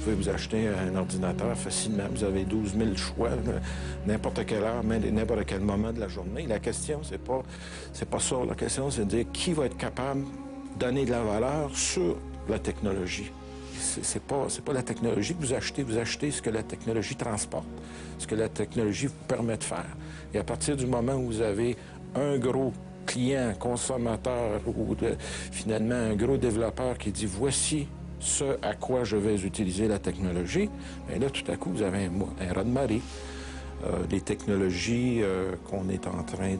pouvez vous acheter un ordinateur facilement. Vous avez 12 000 choix, n'importe quelle heure, n'importe quel moment de la journée. La question, c'est pas ça. La question, c'est de dire qui va être capable de donner de la valeur sur la technologie. C'est pas la technologie que vous achetez ce que la technologie transporte, ce que la technologie vous permet de faire. Et à partir du moment où vous avez un gros client, consommateur ou finalement un gros développeur qui dit voici ce à quoi je vais utiliser la technologie, bien là, tout à coup, vous avez un raz-de-marée. Les technologies qu'on est en train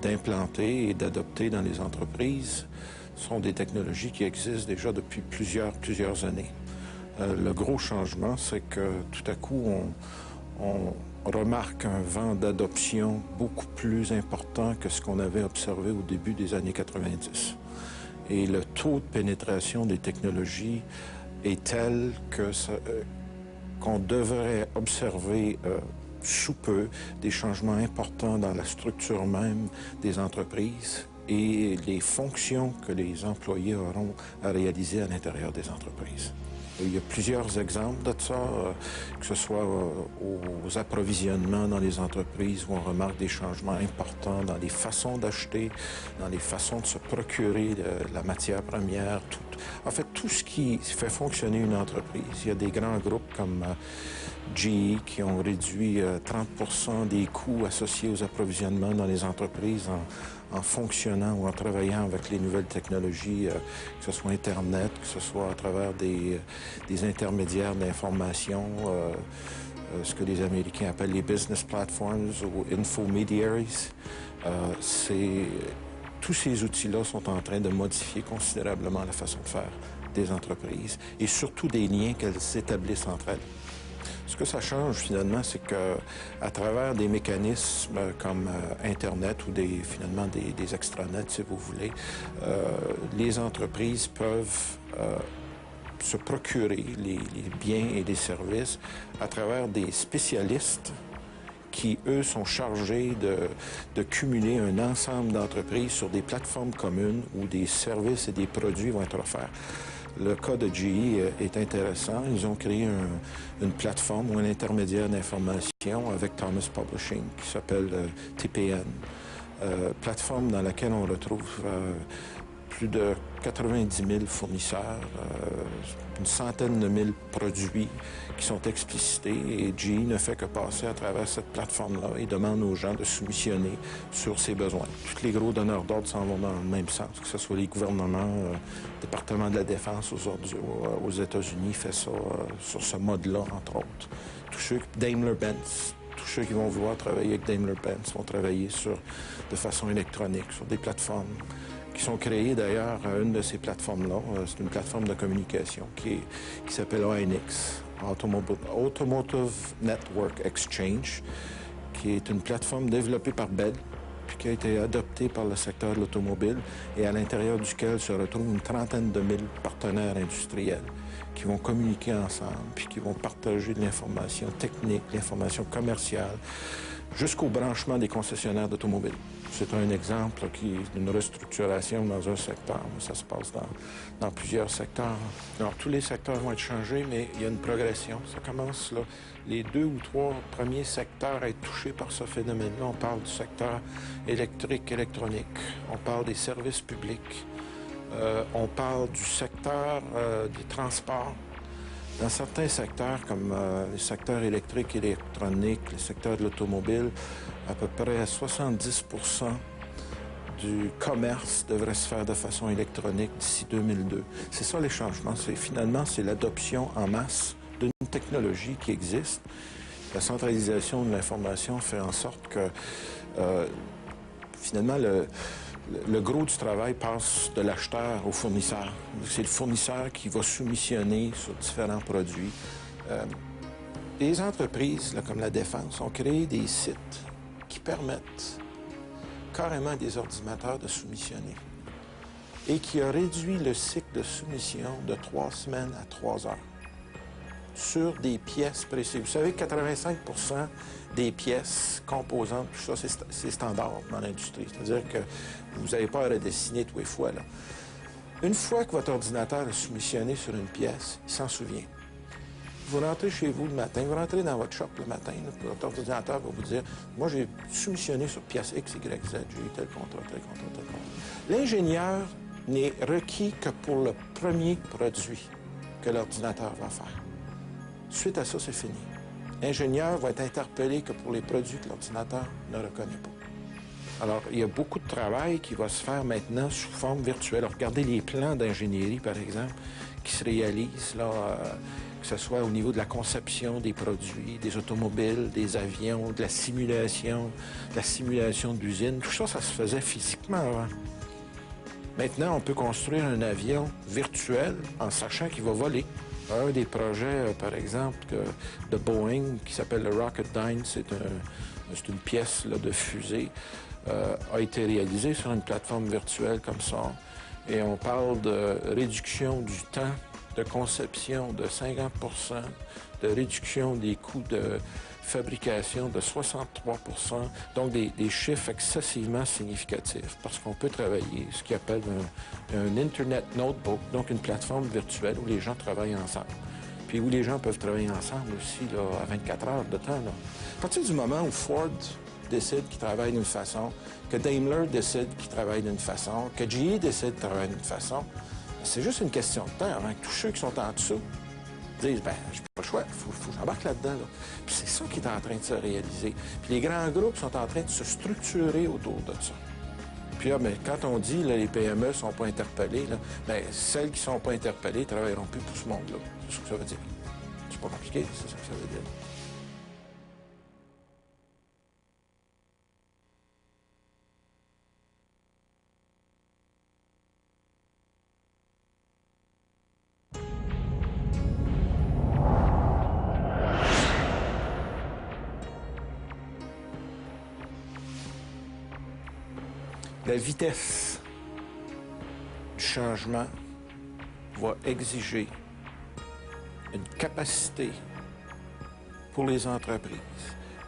d'implanter et d'adopter dans les entreprises sont des technologies qui existent déjà depuis plusieurs années. Le gros changement, c'est que tout à coup, on remarque un vent d'adoption beaucoup plus important que ce qu'on avait observé au début des années 90. Et le taux de pénétration des technologies est tel qu'on devrait observer sous peu des changements importants dans la structure même des entreprises et les fonctions que les employés auront à réaliser à l'intérieur des entreprises. Il y a plusieurs exemples de ça, que ce soit aux approvisionnements dans les entreprises où on remarque des changements importants dans les façons d'acheter, dans les façons de se procurer la matière première, tout ce qui fait fonctionner une entreprise. Il y a des grands groupes comme GE qui ont réduit 30% des coûts associés aux approvisionnements dans les entreprises en fonctionnant ou en travaillant avec les nouvelles technologies, que ce soit Internet, que ce soit à travers des intermédiaires d'information, ce que les Américains appellent les business platforms ou infomediaries. Tous ces outils-là sont en train de modifier considérablement la façon de faire des entreprises et surtout des liens qu'elles s'établissent entre elles. Ce que ça change finalement, c'est qu'à travers des mécanismes comme Internet ou finalement des extranets, si vous voulez, les entreprises peuvent se procurer les biens et les services à travers des spécialistes qui, eux, sont chargés de cumuler un ensemble d'entreprises sur des plateformes communes où des services et des produits vont être offerts. Le cas de GE est intéressant. Ils ont créé une plateforme ou un intermédiaire d'information avec Thomas Publishing qui s'appelle TPN. Plateforme dans laquelle on retrouve plus de 90 000 fournisseurs, une centaine de mille produits qui sont explicités et GE ne fait que passer à travers cette plateforme-là et demande aux gens de soumissionner sur ses besoins. Tous les gros donneurs d'ordre s'en vont dans le même sens, que ce soit les gouvernements, le département de la Défense aux États-Unis fait ça sur ce mode-là, entre autres. Daimler-Benz, tous ceux qui vont vouloir travailler avec Daimler-Benz vont travailler de façon électronique sur des plateformes qui sont créées d'ailleurs à une de ces plateformes-là. C'est une plateforme de communication qui s'appelle ANX, Automotive Network Exchange, qui est une plateforme développée par Bell, puis qui a été adoptée par le secteur de l'automobile et à l'intérieur duquel se retrouvent une trentaine de mille partenaires industriels qui vont communiquer ensemble, puis qui vont partager de l'information technique, l'information commerciale, jusqu'au branchement des concessionnaires d'automobiles. C'est un exemple d'une restructuration dans un secteur. Ça se passe dans plusieurs secteurs. Alors, tous les secteurs vont être changés, mais il y a une progression. Ça commence là. Les 2 ou 3 premiers secteurs à être touchés par ce phénomène-là, on parle du secteur électrique, électronique. On parle des services publics. On parle du secteur des transports. Dans certains secteurs, comme le secteur électrique et électronique, le secteur de l'automobile, à peu près 70% du commerce devrait se faire de façon électronique d'ici 2002. C'est ça les changements. Finalement, c'est l'adoption en masse d'une technologie qui existe. La centralisation de l'information fait en sorte que, finalement, le gros du travail passe de l'acheteur au fournisseur. C'est le fournisseur qui va soumissionner sur différents produits. Les entreprises, là, comme la Défense, ont créé des sites qui permettent carrément à des ordinateurs de soumissionner et qui a réduit le cycle de soumission de 3 semaines à 3 heures sur des pièces précises. Vous savez, 85% des pièces composantes, tout ça, c'est standard dans l'industrie. C'est-à-dire que vous n'avez pas à redessiner tous les fois, là. Une fois que votre ordinateur est soumissionné sur une pièce, il s'en souvient. Vous rentrez chez vous le matin, vous rentrez dans votre shop le matin, votre ordinateur va vous dire « Moi, j'ai soumissionné sur pièce X, Y, Z, j'ai eu tel contrat, tel contrat, tel contrat. » L'ingénieur n'est requis que pour le premier produit que l'ordinateur va faire. Suite à ça, c'est fini. L'ingénieur va être interpellé que pour les produits que l'ordinateur ne reconnaît pas. Alors, il y a beaucoup de travail qui va se faire maintenant sous forme virtuelle. Regardez les plans d'ingénierie, par exemple, qui se réalisent, là, que ce soit au niveau de la conception des produits, des automobiles, des avions, de la simulation d'usine. Tout ça, ça se faisait physiquement avant. Maintenant, on peut construire un avion virtuel en sachant qu'il va voler. Un des projets, par exemple, de Boeing, qui s'appelle le Rocketdyne, c'est une pièce là, de fusée, a été réalisé sur une plateforme virtuelle comme ça. Et on parle de réduction du temps de conception de 50 %, de réduction des coûts de fabrication de 63 %, donc des chiffres excessivement significatifs, parce qu'on peut travailler ce qu'on appelle un Internet Notebook, donc une plateforme virtuelle où les gens travaillent ensemble. Puis où les gens peuvent travailler ensemble aussi là, à 24 heures de temps. Là. À partir du moment où Ford décide qu'il travaille d'une façon, que Daimler décide qu'il travaille d'une façon, que GE décide de travailler d'une façon, c'est juste une question de temps avant que tous ceux qui sont en dessous disent « ben j'ai pas le choix, il faut que j'embarque là-dedans. Là. » Puis c'est ça qui est en train de se réaliser. Puis les grands groupes sont en train de se structurer autour de ça. Puis là, ben, quand on dit là, les PME ne sont pas interpellées, là, ben, celles qui ne sont pas interpellées ne travailleront plus pour ce monde-là. C'est ce que ça veut dire. C'est pas compliqué, c'est ça que ça veut dire. La vitesse du changement va exiger une capacité pour les entreprises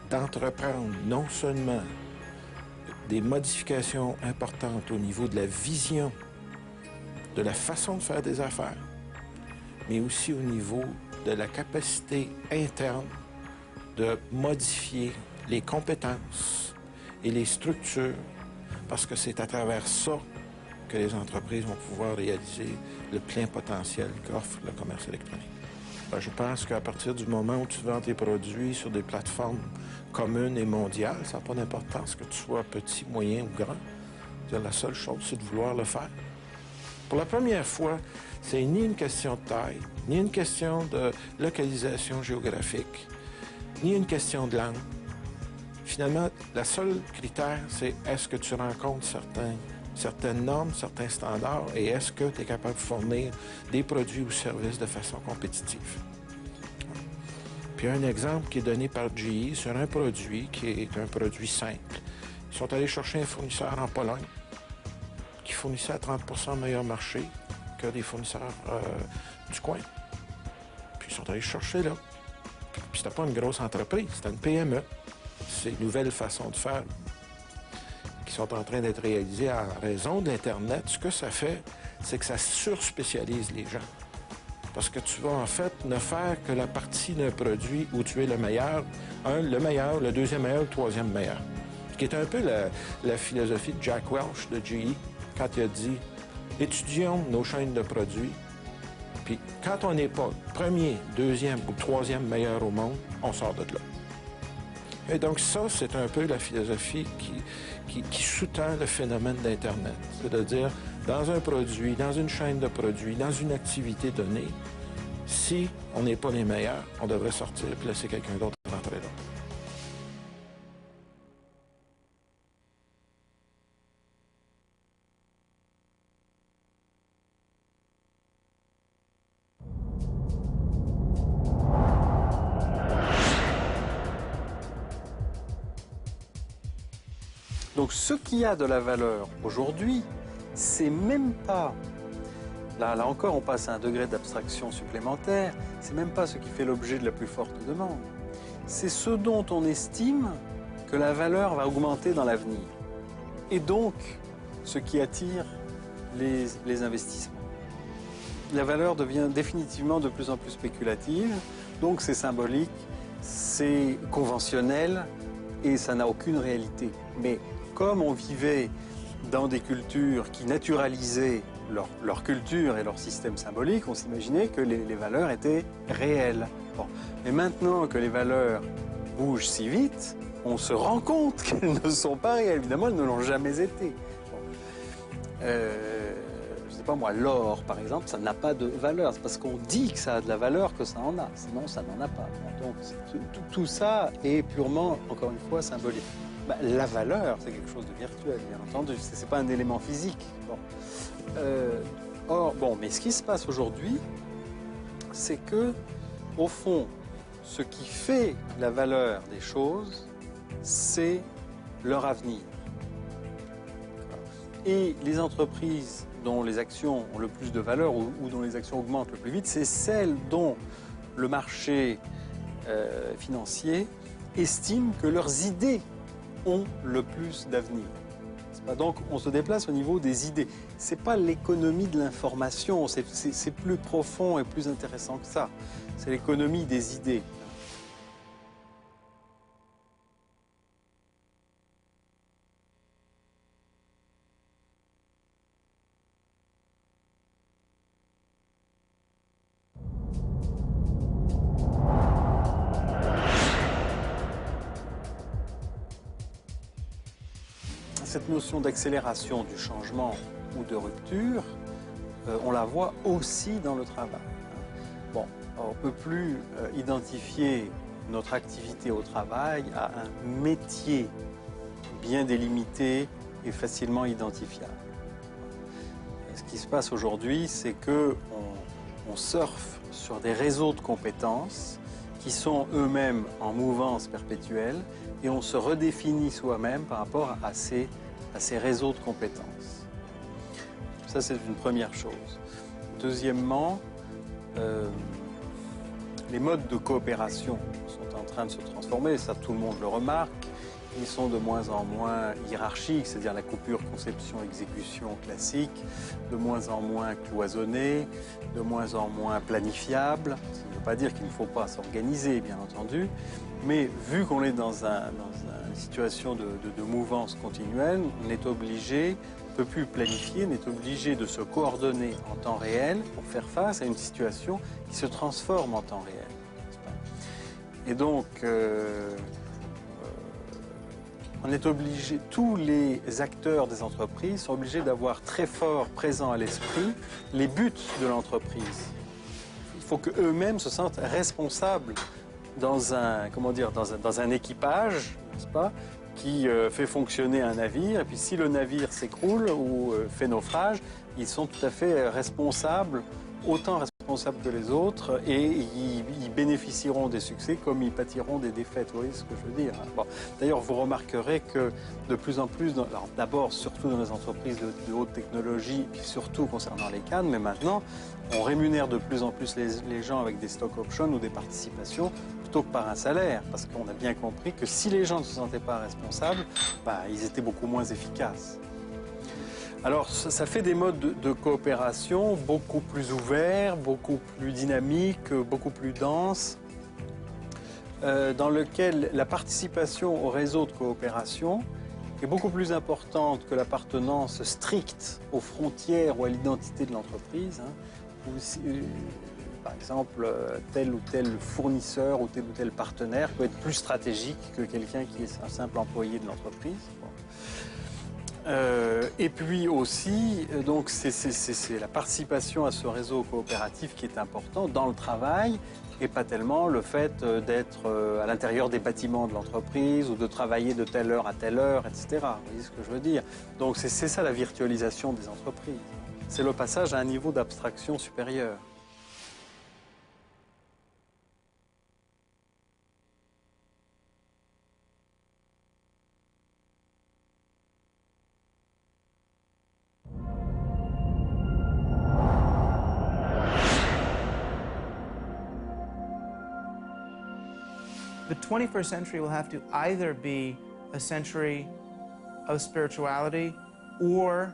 d'entreprendre non seulement des modifications importantes au niveau de la vision, de la façon de faire des affaires, mais aussi au niveau de la capacité interne de modifier les compétences et les structures, parce que c'est à travers ça que les entreprises vont pouvoir réaliser le plein potentiel qu'offre le commerce électronique. Alors, je pense qu'à partir du moment où tu vends tes produits sur des plateformes communes et mondiales, ça n'a pas d'importance que tu sois petit, moyen ou grand. La seule chose, c'est de vouloir le faire. Pour la première fois, c'est ni une question de taille, ni une question de localisation géographique, ni une question de langue. Finalement, le seul critère, c'est est-ce que tu rencontres certaines normes, certains standards, et est-ce que tu es capable de fournir des produits ou services de façon compétitive. Puis un exemple qui est donné par GE sur un produit qui est un produit simple. Ils sont allés chercher un fournisseur en Pologne qui fournissait à 30 % meilleur marché que des fournisseurs du coin. Puis ils sont allés chercher là. Puis c'était pas une grosse entreprise, c'était une PME. Ces nouvelles façons de faire qui sont en train d'être réalisées en raison de l'Internet, ce que ça fait, c'est que ça surspécialise les gens. Parce que tu vas en fait ne faire que la partie d'un produit où tu es le meilleur, le meilleur, le deuxième meilleur, le troisième meilleur. Ce qui est un peu la philosophie de Jack Welch de GE, quand il a dit « Étudions nos chaînes de produits, puis quand on n'est pas premier, deuxième ou troisième meilleur au monde, on sort de là. » Et donc ça, c'est un peu la philosophie qui sous-tend le phénomène d'Internet. C'est-à-dire, dans un produit, dans une chaîne de produits, dans une activité donnée, si on n'est pas les meilleurs, on devrait sortir et laisser quelqu'un d'autre rentrer là. Donc ce qui a de la valeur aujourd'hui, c'est même pas, là encore on passe à un degré d'abstraction supplémentaire, c'est même pas ce qui fait l'objet de la plus forte demande. C'est ce dont on estime que la valeur va augmenter dans l'avenir. Et donc, ce qui attire les investissements. la valeur devient définitivement de plus en plus spéculative, donc c'est symbolique, c'est conventionnel et ça n'a aucune réalité. Mais comme on vivait dans des cultures qui naturalisaient leur culture et leur système symbolique, on s'imaginait que les valeurs étaient réelles. Bon. Mais maintenant que les valeurs bougent si vite, on se rend compte qu'elles ne sont pas réelles. Évidemment, elles ne l'ont jamais été. Bon. Je ne sais pas moi, l'or, par exemple, ça n'a pas de valeur. C'est parce qu'on dit que ça a de la valeur que ça en a. Sinon, ça n'en a pas. Donc, tout ça est purement, encore une fois, symbolique. Bah, la valeur, c'est quelque chose de virtuel, bien entendu. Ce n'est pas un élément physique. Bon. Mais ce qui se passe aujourd'hui, c'est que, au fond, ce qui fait la valeur des choses, c'est leur avenir. Et les entreprises dont les actions ont le plus de valeur ou dont les actions augmentent le plus vite, c'est celles dont le marché financier estime que leurs idées ont le plus d'avenir. Donc on se déplace au niveau des idées. Ce n'est pas l'économie de l'information, c'est plus profond et plus intéressant que ça. C'est l'économie des idées. Cette notion d'accélération du changement ou de rupture, on la voit aussi dans le travail. Bon, on ne peut plus identifier notre activité au travail à un métier bien délimité et facilement identifiable. Et ce qui se passe aujourd'hui, c'est qu'on surfe sur des réseaux de compétences qui sont eux-mêmes en mouvance perpétuelle et on se redéfinit soi-même par rapport à ces réseaux de compétences. Ça, c'est une première chose. Deuxièmement, les modes de coopération sont en train de se transformer, ça tout le monde le remarque. Ils sont de moins en moins hiérarchiques, c'est-à-dire la coupure conception-exécution classique, de moins en moins cloisonnée, de moins en moins planifiable. Ça ne veut pas dire qu'il ne faut pas s'organiser, bien entendu, mais vu qu'on est dans une situation de mouvance continuelle, on est obligé, on ne peut plus planifier, on est obligé de se coordonner en temps réel pour faire face à une situation qui se transforme en temps réel. Et donc, on est obligé, tous les acteurs des entreprises sont obligés d'avoir très fort présent à l'esprit les buts de l'entreprise. Il faut qu'eux-mêmes se sentent responsables dans un équipage, n'est-ce pas, qui fait fonctionner un navire. Et puis si le navire s'écroule ou fait naufrage, ils sont tout à fait responsables, autant responsables que les autres, et ils bénéficieront des succès comme ils pâtiront des défaites. Vous voyez ce que je veux dire, hein. Bon. D'ailleurs, vous remarquerez que de plus en plus, d'abord surtout dans les entreprises de haute technologie, puis surtout concernant les cadres, mais maintenant, on rémunère de plus en plus les gens avec des stock options ou des participations plutôt que par un salaire, parce qu'on a bien compris que si les gens ne se sentaient pas responsables, ils étaient beaucoup moins efficaces. Alors, ça fait des modes de coopération beaucoup plus ouverts, beaucoup plus dynamiques, beaucoup plus denses, dans lequel la participation au réseau de coopération est beaucoup plus importante que l'appartenance stricte aux frontières ou à l'identité de l'entreprise. Par exemple, tel ou tel fournisseur ou tel partenaire peut être plus stratégique que quelqu'un qui est un simple employé de l'entreprise. Bon. Et puis aussi, donc c'est la participation à ce réseau coopératif qui est important dans le travail et pas tellement le fait d'être à l'intérieur des bâtiments de l'entreprise ou de travailler de telle heure à telle heure, etc. Vous voyez ce que je veux dire? Donc c'est ça la virtualisation des entreprises. C'est le passage à un niveau d'abstraction supérieur. The 21st century will have to either be a century of spirituality or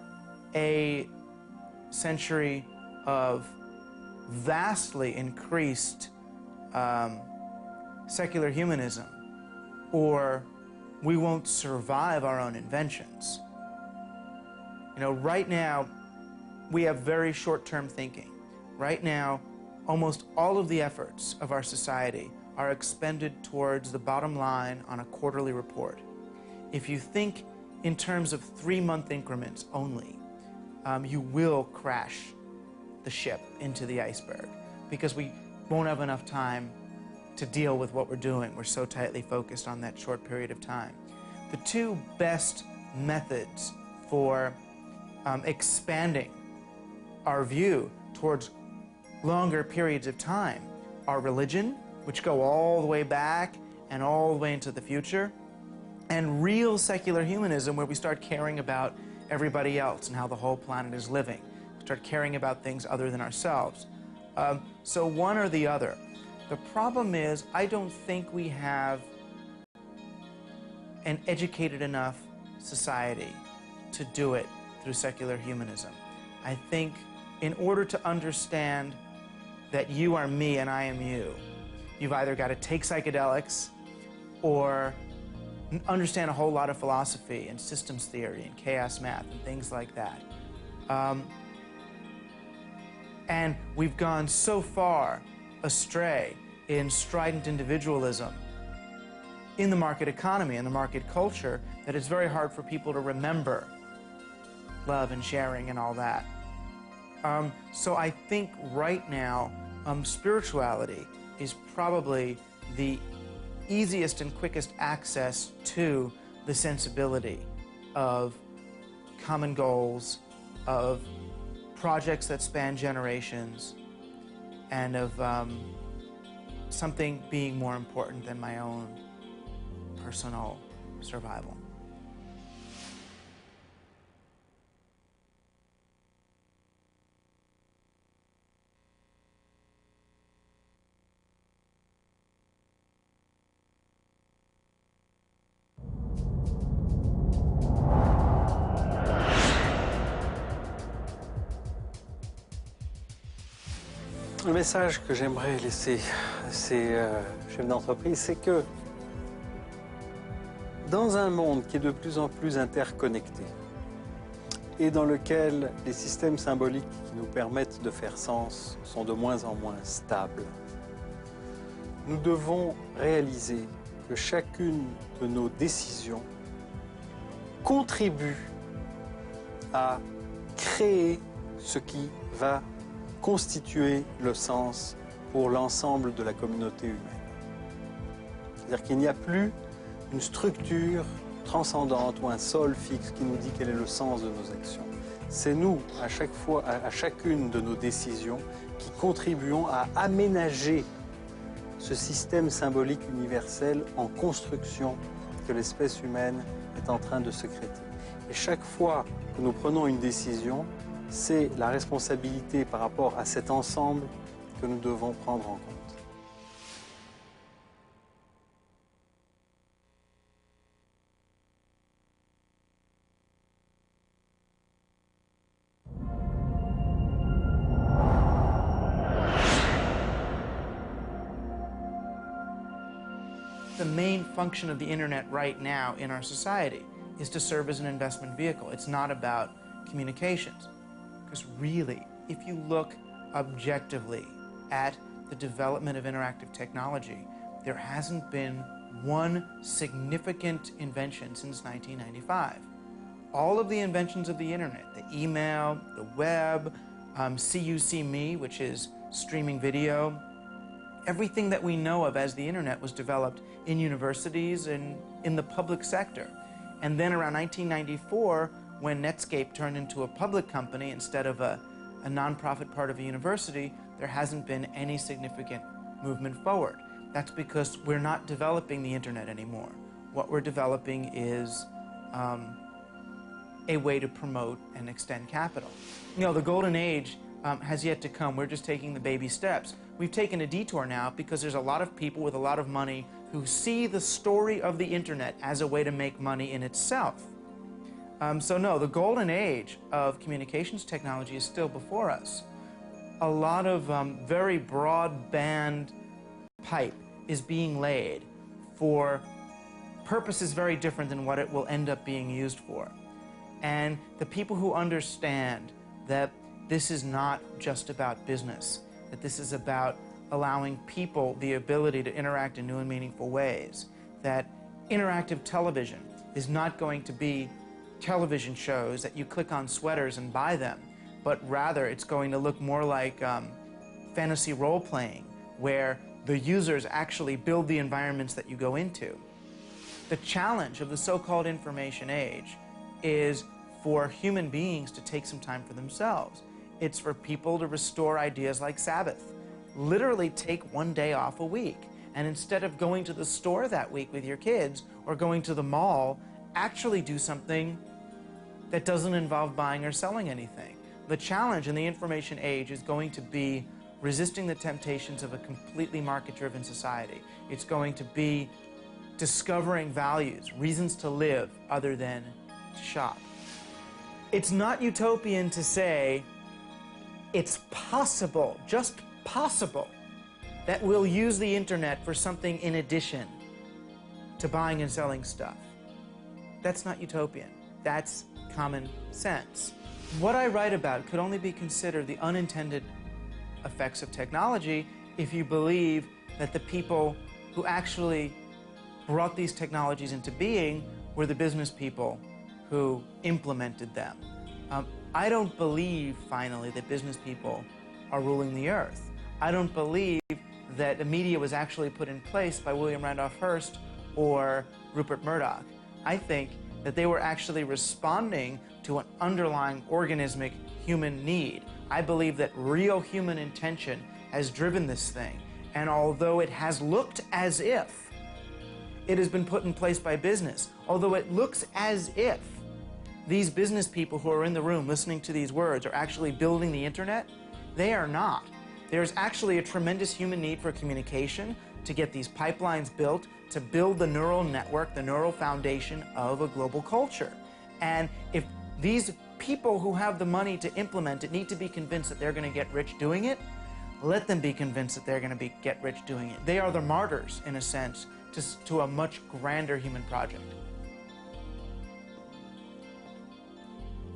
a century of vastly increased secular humanism, or we won't survive our own inventions. You know, right now, we have very short-term thinking. Right now, almost all of the efforts of our society are expended towards the bottom line on a quarterly report. If you think in terms of 3-month increments only, you will crash the ship into the iceberg, because we won't have enough time to deal with what we're doing. We're so tightly focused on that short period of time. The two best methods for expanding our view towards longer periods of time are religion, which go all the way back and all the way into the future, and real secular humanism, where we start caring about everybody else and how the whole planet is living. We start caring about things other than ourselves. So one or the other. The problem is, I don't think we have an educated enough society to do it through secular humanism. I think in order to understand that you are me and I am you, you've either got to take psychedelics or understand a whole lot of philosophy and systems theory and chaos math and things like that. And we've gone so far astray in strident individualism in the market economy and the market culture that it's very hard for people to remember love and sharing and all that. So I think right now, spirituality is probably the easiest and quickest access to the sensibility of common goals, of projects that span generations, and of something being more important than my own personal survival. Le message que j'aimerais laisser à ces chefs d'entreprise, c'est que dans un monde qui est de plus en plus interconnecté et dans lequel les systèmes symboliques qui nous permettent de faire sens sont de moins en moins stables, nous devons réaliser que chacune de nos décisions contribue à créer ce qui va constituer le sens pour l'ensemble de la communauté humaine. C'est-à-dire qu'il n'y a plus une structure transcendante ou un sol fixe qui nous dit quel est le sens de nos actions. C'est nous, à chaque fois, à chacune de nos décisions, qui contribuons à aménager ce système symbolique universel en construction que l'espèce humaine est en train de sécréter. Et chaque fois que nous prenons une décision, c'est la responsabilité par rapport à cet ensemble que nous devons prendre en compte. The main function of the internet right now in our society is to serve as an investment vehicle. It's not about communications. Because really, if you look objectively at the development of interactive technology, there hasn't been one significant invention since 1995. All of the inventions of the internet, the email, the web, CUC-me, which is streaming video, everything that we know of as the internet was developed in universities and in the public sector. And then around 1994, when Netscape turned into a public company instead of a nonprofit part of a university, there hasn't been any significant movement forward. That's because we're not developing the internet anymore. What we're developing is a way to promote and extend capital. You know, the golden age has yet to come. We're just taking the baby steps. We've taken a detour now because there's a lot of people with a lot of money who see the story of the internet as a way to make money in itself. So no, the golden age of communications technology is still before us. a lot of very broadband pipe is being laid for purposes very different than what it will end up being used for. And the people who understand that this is not just about business, that this is about allowing people the ability to interact in new and meaningful ways, that interactive television is not going to be television shows that you click on sweaters and buy them, but rather it's going to look more like fantasy role-playing, where the users actually build the environments that you go into. The challenge of the so-called information age is for human beings to take some time for themselves. It's for people to restore ideas like Sabbath. Literally take one day off a week, and instead of going to the store that week with your kids or going to the mall, actually do something that doesn't involve buying or selling anything. The challenge in the information age is going to be resisting the temptations of a completely market-driven society. It's going to be discovering values, reasons to live other than to shop. It's not utopian to say it's possible, just possible, that we'll use the internet for something in addition to buying and selling stuff. That's not utopian. That's common sense. What I write about could only be considered the unintended effects of technology if you believe that the people who actually brought these technologies into being were the business people who implemented them. I don't believe, finally, that business people are ruling the earth. I don't believe that the media was actually put in place by William Randolph Hearst or Rupert Murdoch. I think that they were actually responding to an underlying organismic human need. I believe that real human intention has driven this thing, and although it has looked as if it has been put in place by business, although it looks as if these business people who are in the room listening to these words are actually building the internet, they are not. There's actually a tremendous human need for communication, to get these pipelines built, to build the neural network, the neural foundation of a global culture. And if these people who have the money to implement it need to be convinced that they're going to get rich doing it, let them be convinced that they're going to get rich doing it. They are the martyrs, in a sense, to a much grander human project.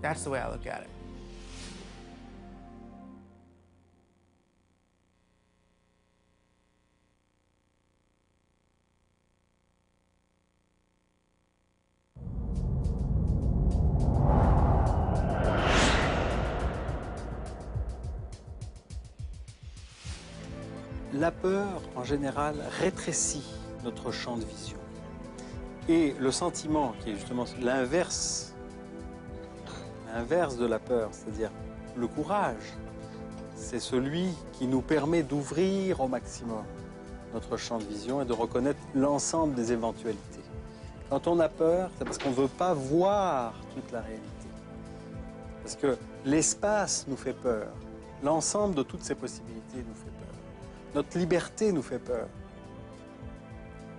That's the way I look at it. La peur, en général, rétrécit notre champ de vision. Et le sentiment, qui est justement l'inverse de la peur, c'est-à-dire le courage, c'est celui qui nous permet d'ouvrir au maximum notre champ de vision et de reconnaître l'ensemble des éventualités. Quand on a peur, c'est parce qu'on ne veut pas voir toute la réalité. Parce que l'espace nous fait peur. L'ensemble de toutes ces possibilités nous fait peur. Notre liberté nous fait peur.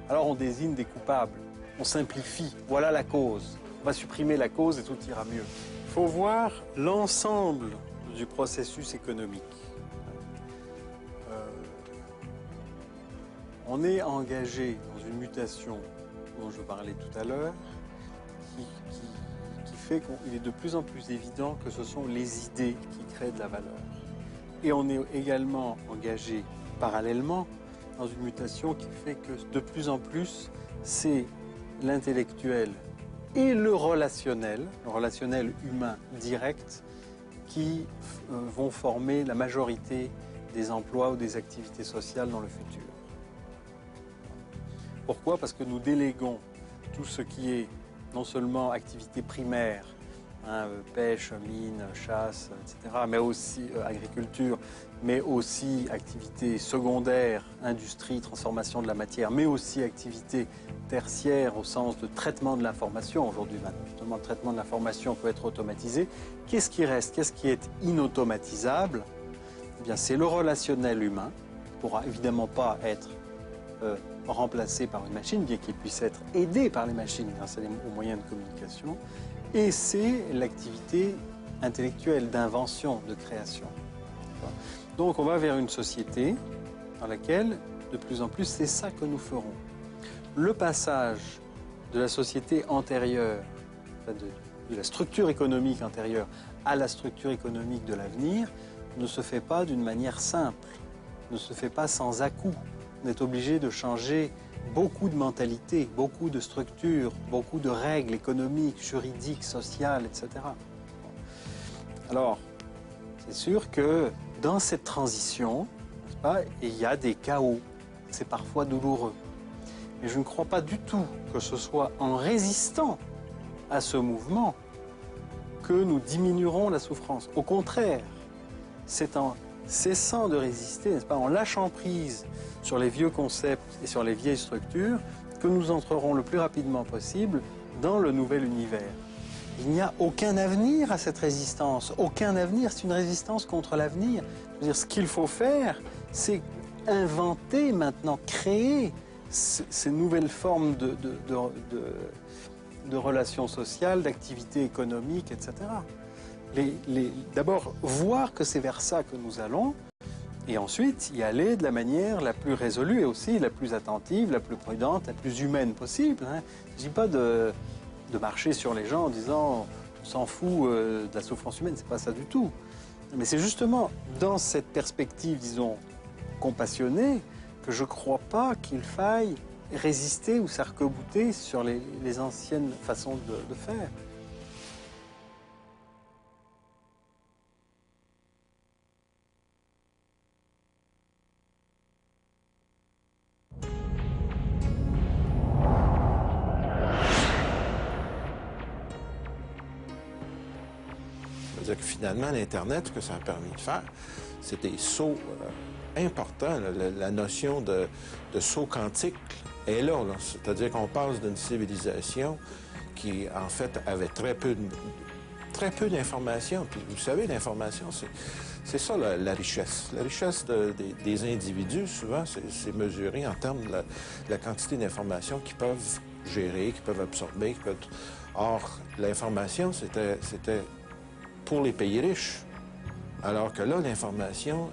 Alors on désigne des coupables, on simplifie, voilà la cause. On va supprimer la cause et tout ira mieux. Il faut voir l'ensemble du processus économique. On est engagé dans une mutation dont je parlais tout à l'heure, qui fait qu'il est de plus en plus évident que ce sont les idées qui créent de la valeur. Et on est également engagé parallèlement dans une mutation qui fait que de plus en plus, c'est l'intellectuel et le relationnel humain direct, qui vont former la majorité des emplois ou des activités sociales dans le futur. Pourquoi? Parce que nous déléguons tout ce qui est non seulement activité primaire, pêche, mine, chasse, etc., mais aussi agriculture, mais aussi activité secondaire, industrie, transformation de la matière, mais aussi activité tertiaire au sens de traitement de l'information. Aujourd'hui, justement, le traitement de l'information peut être automatisé. Qu'est-ce qui reste? Qu'est-ce qui est inautomatisable? Eh bien, c'est le relationnel humain, qui ne pourra évidemment pas être remplacé par une machine, bien qu'il puisse être aidé par les machines grâce aux moyens de communication. Et c'est l'activité intellectuelle, d'invention, de création. Donc on va vers une société dans laquelle, de plus en plus, c'est ça que nous ferons. Le passage de la société antérieure, de la structure économique antérieure à la structure économique de l'avenir, ne se fait pas d'une manière simple, ne se fait pas sans à-coups. On est obligé de changer beaucoup de mentalités, beaucoup de structures, beaucoup de règles économiques, juridiques, sociales, etc. Alors, c'est sûr que dans cette transition, n'est-ce pas, il y a des chaos. C'est parfois douloureux. Mais je ne crois pas du tout que ce soit en résistant à ce mouvement que nous diminuerons la souffrance. Au contraire, c'est en cessant de résister, n'est-ce pas, en lâchant prise sur les vieux concepts et sur les vieilles structures, que nous entrerons le plus rapidement possible dans le nouvel univers. Il n'y a aucun avenir à cette résistance, aucun avenir, c'est une résistance contre l'avenir. Je veux dire, ce qu'il faut faire, c'est inventer maintenant, créer ces nouvelles formes de relations sociales, d'activités économiques, etc. D'abord, voir que c'est vers ça que nous allons, et ensuite y aller de la manière la plus résolue et aussi la plus attentive, la plus prudente, la plus humaine possible. Il ne s'agit pas de marcher sur les gens en disant on s'en fout de la souffrance humaine, c'est pas ça du tout. Mais c'est justement dans cette perspective, disons, compassionnée, que je ne crois pas qu'il faille résister ou s'arc-bouter sur les anciennes façons de faire. C'est-à-dire que finalement, l'Internet, ce que ça a permis de faire, c'est des sauts importants. La notion de saut quantique est là. C'est-à-dire qu'on passe d'une civilisation qui, en fait, avait très peu d'informations. Puis, vous savez, l'information, c'est ça la richesse. La richesse des individus, souvent, c'est mesuré en termes de la quantité d'informations qu'ils peuvent gérer, qu'ils peuvent absorber. Or, l'information, c'était pour les pays riches. Alors que là, l'information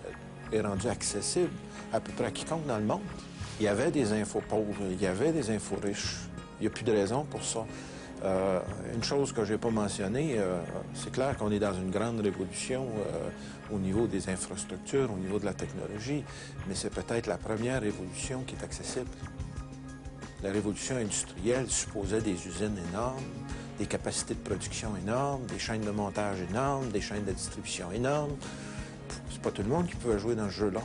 est rendue accessible à peu près à quiconque dans le monde. Il y avait des infos pauvres, il y avait des infos riches. Il n'y a plus de raison pour ça. Une chose que je n'ai pas mentionnée, c'est clair qu'on est dans une grande révolution au niveau des infrastructures, au niveau de la technologie, mais c'est peut-être la première révolution qui est accessible. La révolution industrielle supposait des usines énormes, des capacités de production énormes, des chaînes de montage énormes, des chaînes de distribution énormes. C'est pas tout le monde qui peut jouer dans ce jeu-là.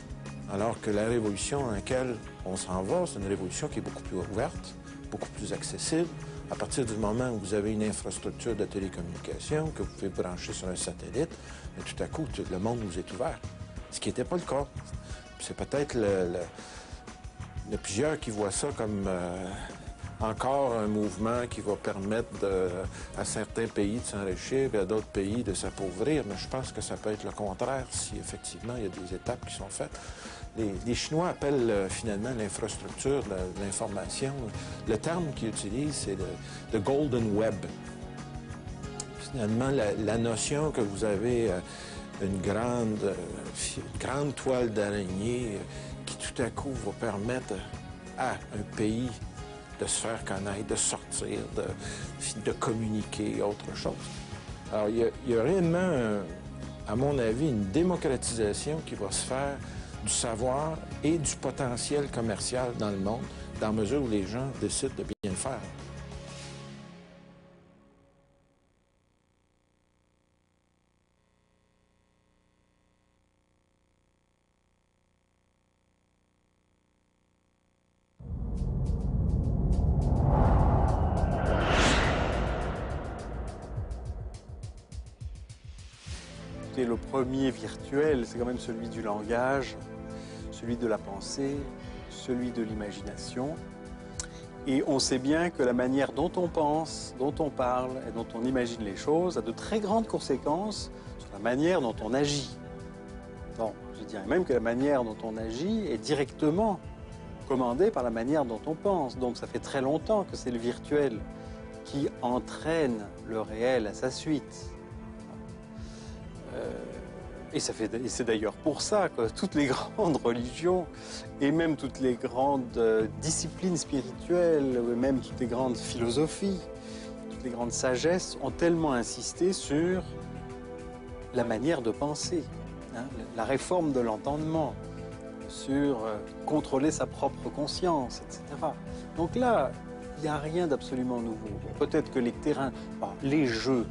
Alors que la révolution dans laquelle on s'en va, c'est une révolution qui est beaucoup plus ouverte, beaucoup plus accessible. À partir du moment où vous avez une infrastructure de télécommunication, que vous pouvez brancher sur un satellite, et tout à coup, tout le monde vous est ouvert. Ce qui n'était pas le cas. C'est peut-être il y a plusieurs qui voient ça comme encore un mouvement qui va permettre à certains pays de s'enrichir et à d'autres pays de s'appauvrir. Mais je pense que ça peut être le contraire si effectivement il y a des étapes qui sont faites. Les Chinois appellent finalement l'infrastructure de l'information. Le terme qu'ils utilisent, c'est le Golden Web. Finalement, la notion que vous avez une grande toile d'araignée qui tout à coup va permettre à un pays de se faire connaître, de sortir, de communiquer, autre chose. Alors, il y a réellement, à mon avis, une démocratisation qui va se faire du savoir et du potentiel commercial dans le monde, dans la mesure où les gens décident de bien le faire. Le premier virtuel, c'est quand même celui du langage, celui de la pensée, celui de l'imagination. Et on sait bien que la manière dont on pense, dont on parle et dont on imagine les choses a de très grandes conséquences sur la manière dont on agit. Bon, je dirais même que la manière dont on agit est directement commandée par la manière dont on pense. Donc ça fait très longtemps que c'est le virtuel qui entraîne le réel à sa suite. Et c'est d'ailleurs pour ça que toutes les grandes religions, et même toutes les grandes disciplines spirituelles, ou même toutes les grandes philosophies, toutes les grandes sagesses ont tellement insisté sur la manière de penser, hein, la réforme de l'entendement, sur contrôler sa propre conscience, etc. Donc là, il n'y a rien d'absolument nouveau. Peut-être que les terrains, les jeux,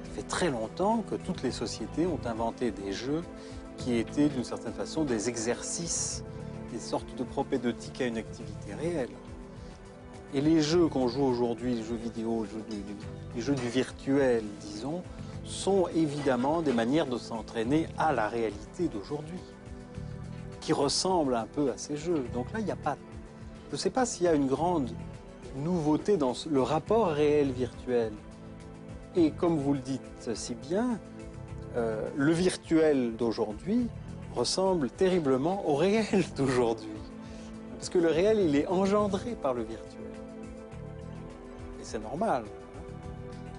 ça fait très longtemps que toutes les sociétés ont inventé des jeux qui étaient d'une certaine façon des exercices, des sortes de propédeutiques à une activité réelle. Et les jeux qu'on joue aujourd'hui, les jeux vidéo, les jeux du virtuel, disons, sont évidemment des manières de s'entraîner à la réalité d'aujourd'hui, qui ressemblent un peu à ces jeux. Donc là, il n'y a pas... Je ne sais pas s'il y a une grande nouveauté dans le rapport réel-virtuel. Et comme vous le dites si bien, le virtuel d'aujourd'hui ressemble terriblement au réel d'aujourd'hui. Parce que le réel, il est engendré par le virtuel. Et c'est normal.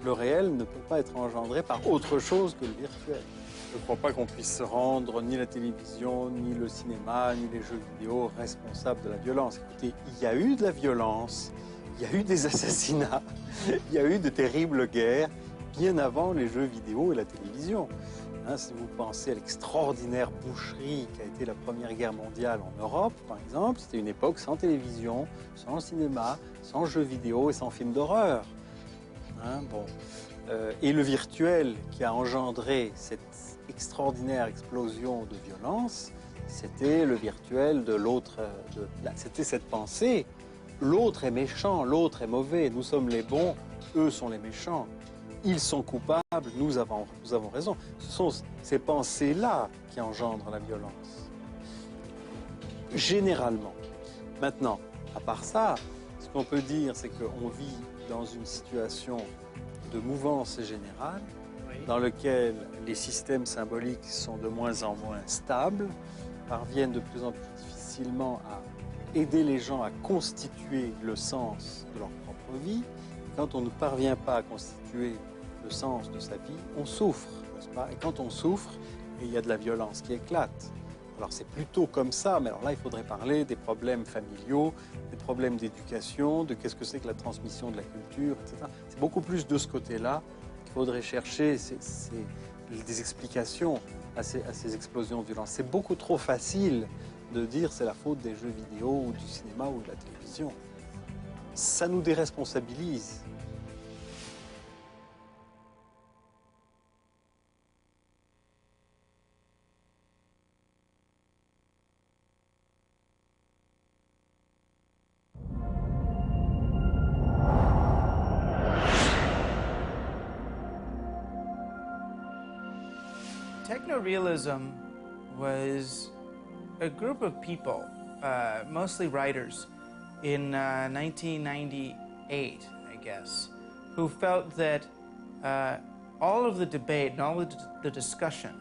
Le réel ne peut pas être engendré par autre chose que le virtuel. Je ne crois pas qu'on puisse rendre ni la télévision, ni le cinéma, ni les jeux vidéo responsables de la violence. Écoutez, il y a eu de la violence, il y a eu des assassinats, il y a eu de terribles guerres, bien avant les jeux vidéo et la télévision. Hein, si vous pensez à l'extraordinaire boucherie qui a été la Première Guerre mondiale en Europe, par exemple, c'était une époque sans télévision, sans cinéma, sans jeux vidéo et sans films d'horreur. Hein, bon. Et le virtuel qui a engendré cette extraordinaire explosion de violence, c'était le virtuel de l'autre. C'était cette pensée, l'autre est méchant, l'autre est mauvais, nous sommes les bons, eux sont les méchants. Ils sont coupables, nous avons raison. Ce sont ces pensées-là qui engendrent la violence. Généralement. Maintenant, à part ça, ce qu'on peut dire, c'est qu'on vit dans une situation de mouvance générale, dans lequel les systèmes symboliques sont de moins en moins stables, parviennent de plus en plus difficilement à aider les gens à constituer le sens de leur propre vie. Quand on ne parvient pas à constituer le sens de sa vie, on souffre, n'est-ce pas? Et quand on souffre, il y a de la violence qui éclate. Alors c'est plutôt comme ça, mais alors là il faudrait parler des problèmes familiaux, des problèmes d'éducation, de qu'est-ce que c'est que la transmission de la culture, etc. C'est beaucoup plus de ce côté-là qu'il faudrait chercher des explications à ces explosions de violence. C'est beaucoup trop facile de dire c'est la faute des jeux vidéo ou du cinéma ou de la télévision. Ça nous déresponsabilise. Technorealism was a group of people, mostly writers, in 1998, I guess, who felt that all of the debate and all of the discussion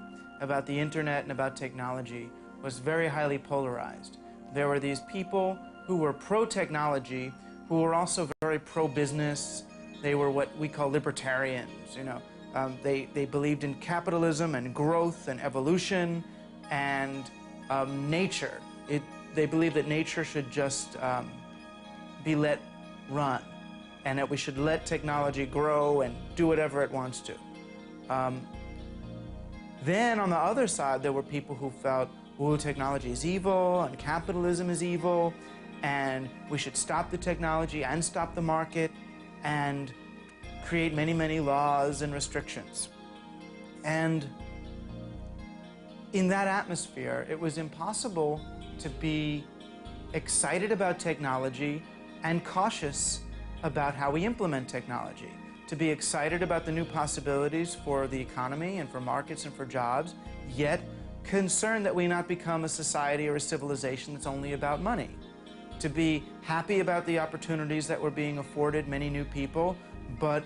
about the internet and about technology was very highly polarized. There were these people who were pro-technology, who were also very pro-business. They were what we call libertarians, you know. They believed in capitalism and growth and evolution and nature. They believed that nature should just be let run and that we should let technology grow and do whatever it wants to. Then on the other side, there were people who felt, oh, technology is evil and capitalism is evil and we should stop the technology and stop the market and create many, many laws and restrictions. And in that atmosphere, it was impossible to be excited about technology and cautious about how we implement technology. To be excited about the new possibilities for the economy and for markets and for jobs, yet concerned that we not become a society or a civilization that's only about money. To be happy about the opportunities that were being afforded many new people, but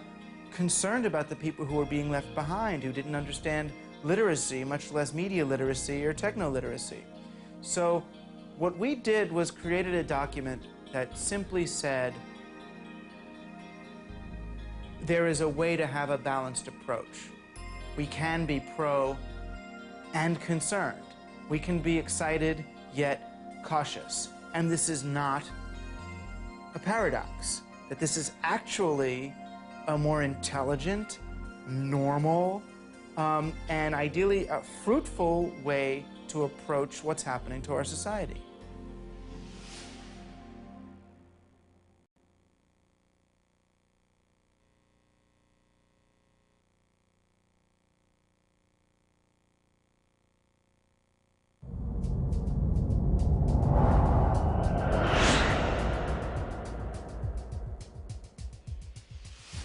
concerned about the people who were being left behind, who didn't understand literacy, much less media literacy or techno-literacy. So what we did was created a document that simply said, there is a way to have a balanced approach. We can be pro and concerned. We can be excited yet cautious. And this is not a paradox, that this is actually a more intelligent, normal, and ideally a fruitful way to approach what's happening to our society.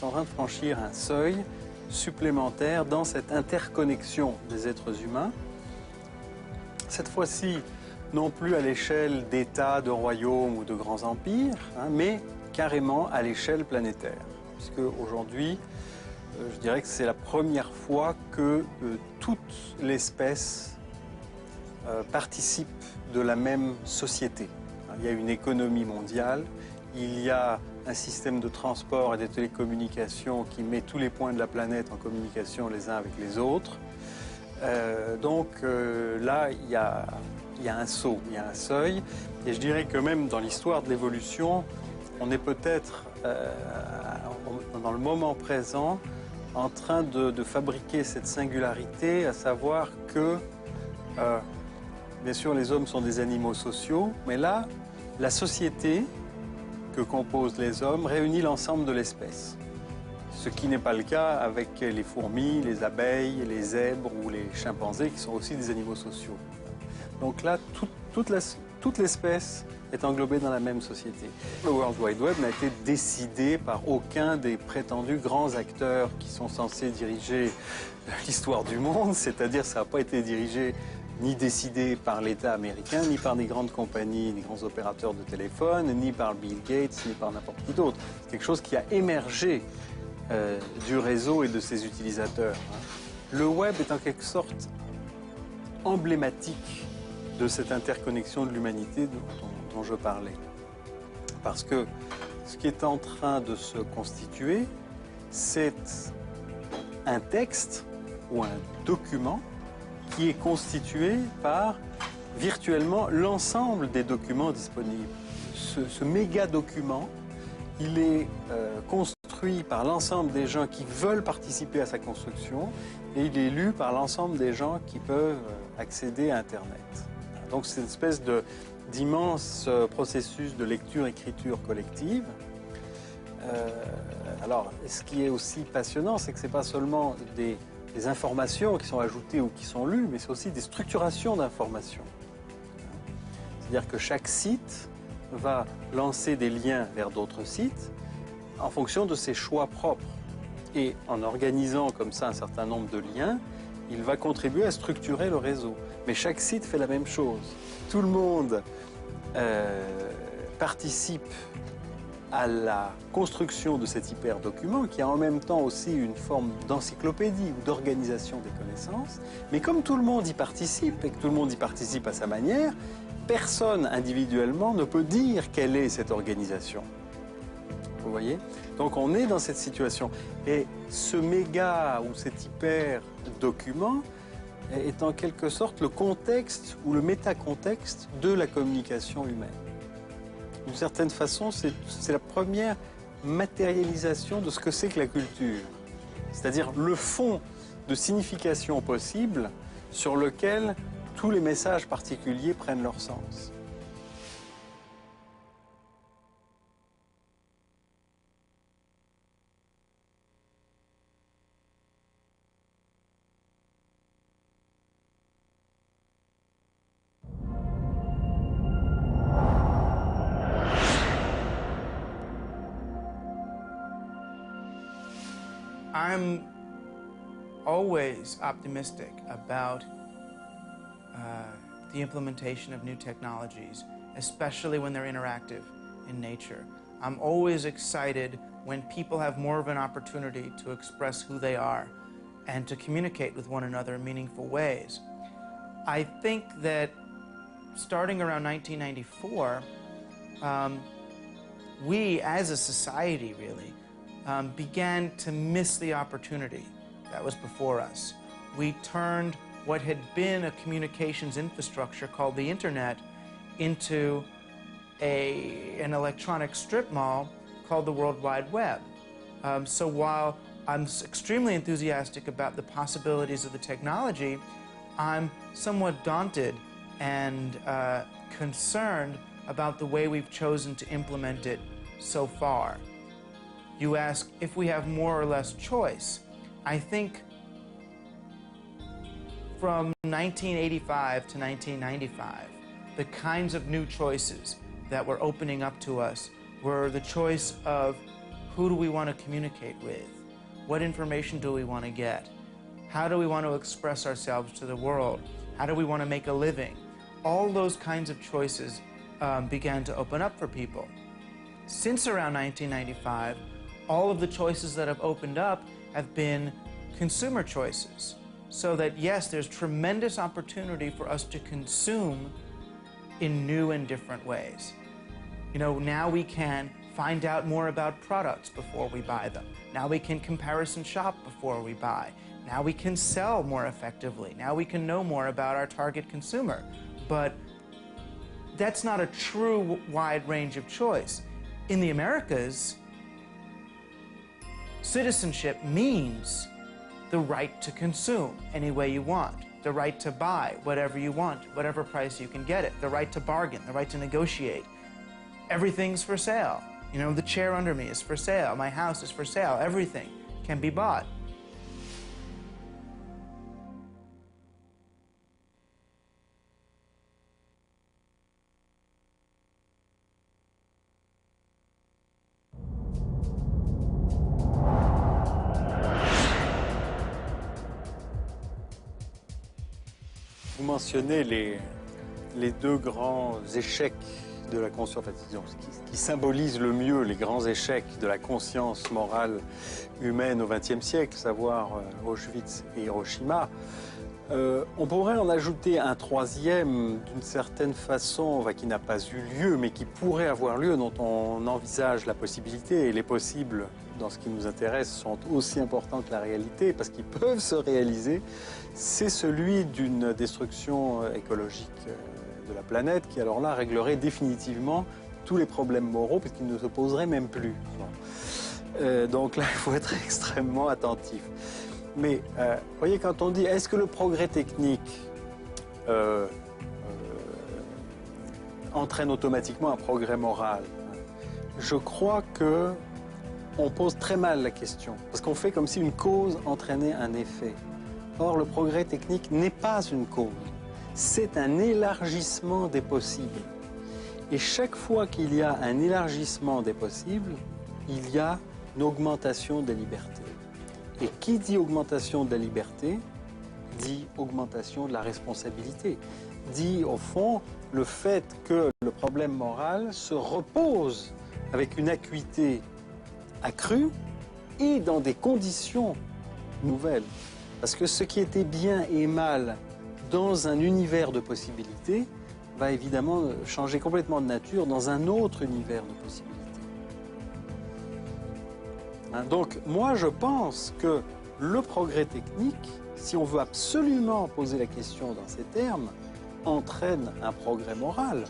En train de franchir un seuil supplémentaire dans cette interconnexion des êtres humains. Cette fois-ci, non plus à l'échelle d'États, de royaumes ou de grands empires, mais carrément à l'échelle planétaire. Puisque aujourd'hui, je dirais que c'est la première fois que toute l'espèce participe de la même société. Il y a une économie mondiale, il y a un système de transport et de télécommunications qui met tous les points de la planète en communication les uns avec les autres. Là, il y a un saut, il y a un seuil. Et je dirais que même dans l'histoire de l'évolution, on est peut-être dans le moment présent en train de fabriquer cette singularité, à savoir que, bien sûr, les hommes sont des animaux sociaux, mais là, la société que composent les hommes réunit l'ensemble de l'espèce. Ce qui n'est pas le cas avec les fourmis, les abeilles, les zèbres ou les chimpanzés qui sont aussi des animaux sociaux. Donc là, toute l'espèce est englobée dans la même société. Le World Wide Web n'a été décidé par aucun des prétendus grands acteurs qui sont censés diriger l'histoire du monde, c'est-à-dire ça n'a pas été dirigé ni décidé par l'État américain, ni par des grandes compagnies, des grands opérateurs de téléphone, ni par Bill Gates, ni par n'importe qui d'autre. C'est quelque chose qui a émergé du réseau et de ses utilisateurs. Le web est en quelque sorte emblématique de cette interconnexion de l'humanité dont je parlais. Parce que ce qui est en train de se constituer, c'est un texte ou un document qui est constitué par virtuellement l'ensemble des documents disponibles. Ce méga document, il est construit par l'ensemble des gens qui veulent participer à sa construction et il est lu par l'ensemble des gens qui peuvent accéder à Internet. Donc c'est une espèce d'immense processus de lecture-écriture collective. Alors, ce qui est aussi passionnant, c'est que ce n'est pas seulement des informations qui sont ajoutées ou qui sont lues, mais c'est aussi des structurations d'informations. C'est-à-dire que chaque site va lancer des liens vers d'autres sites en fonction de ses choix propres. Et en organisant comme ça un certain nombre de liens, il va contribuer à structurer le réseau. Mais chaque site fait la même chose. Tout le monde participe à la construction de cet hyperdocument qui a en même temps aussi une forme d'encyclopédie ou d'organisation des connaissances. Mais comme tout le monde y participe et que tout le monde y participe à sa manière, personne individuellement ne peut dire quelle est cette organisation. Vous voyez? Donc on est dans cette situation. Et ce méga ou cet hyper-document est en quelque sorte le contexte ou le métacontexte de la communication humaine. D'une certaine façon, c'est la première matérialisation de ce que c'est que la culture. C'est-à-dire le fond de signification possible sur lequel tous les messages particuliers prennent leur sens. I'm always optimistic about the implementation of new technologies, especially when they're interactive in nature. I'm always excited when people have more of an opportunity to express who they are and to communicate with one another in meaningful ways. I think that starting around 1994, we as a society really began to miss the opportunity that was before us. We turned what had been a communications infrastructure called the Internet into an electronic strip mall called the World Wide Web. So while I'm extremely enthusiastic about the possibilities of the technology, I'm somewhat daunted and concerned about the way we've chosen to implement it so far. You ask if we have more or less choice. I think from 1985 to 1995, the kinds of new choices that were opening up to us were the choice of who do we want to communicate with? What information do we want to get? How do we want to express ourselves to the world? How do we want to make a living? All those kinds of choices began to open up for people. Since around 1995, all of the choices that have opened up have been consumer choices. So that yes, there's tremendous opportunity for us to consume in new and different ways. You know, now we can find out more about products before we buy them. Now we can comparison shop before we buy. Now we can sell more effectively. Now we can know more about our target consumer. But that's not a true wide range of choice. In the Americas, citizenship means the right to consume any way you want, the right to buy whatever you want, whatever price you can get it, the right to bargain, the right to negotiate. Everything's for sale. You know, the chair under me is for sale, my house is for sale, everything can be bought. Vous mentionnez les deux grands échecs de la conscience, qui symbolisent le mieux les grands échecs de la conscience morale humaine au XXe siècle, savoir Auschwitz et Hiroshima. On pourrait en ajouter un troisième, d'une certaine façon, qui n'a pas eu lieu, mais qui pourrait avoir lieu, dont on envisage la possibilité, et les possibles dans ce qui nous intéresse sont aussi importants que la réalité, parce qu'ils peuvent se réaliser. C'est celui d'une destruction écologique de la planète qui, alors là, réglerait définitivement tous les problèmes moraux, puisqu'ils ne se poseraient même plus. Donc là, il faut être extrêmement attentif. Mais, voyez, quand on dit, est-ce que le progrès technique entraîne automatiquement un progrès moral? Je crois que on pose très mal la question, parce qu'on fait comme si une cause entraînait un effet. Or, le progrès technique n'est pas une cause, c'est un élargissement des possibles. Et chaque fois qu'il y a un élargissement des possibles, il y a une augmentation des libertés. Et qui dit augmentation de la liberté, dit augmentation de la responsabilité, dit au fond le fait que le problème moral se repose avec une acuité accrue et dans des conditions nouvelles. Parce que ce qui était bien et mal dans un univers de possibilités va évidemment changer complètement de nature dans un autre univers de possibilités. Donc moi je pense que le progrès technique, si on veut absolument poser la question dans ces termes, entraîne un progrès moral,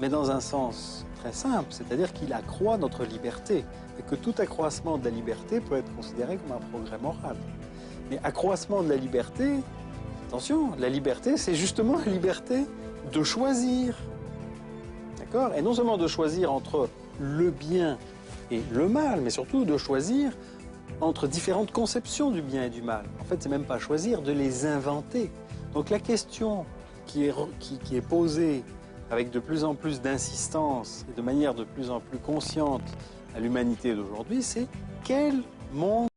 mais dans un sens très simple, c'est-à-dire qu'il accroît notre liberté, et que tout accroissement de la liberté peut être considéré comme un progrès moral. Mais accroissement de la liberté, attention, la liberté, c'est justement la liberté de choisir. D'accord? Et non seulement de choisir entre le bien et le mal, mais surtout de choisir entre différentes conceptions du bien et du mal. En fait, c'est même pas choisir, de les inventer. Donc la question qui est posée avec de plus en plus d'insistance et de manière de plus en plus consciente à l'humanité d'aujourd'hui, c'est quel monde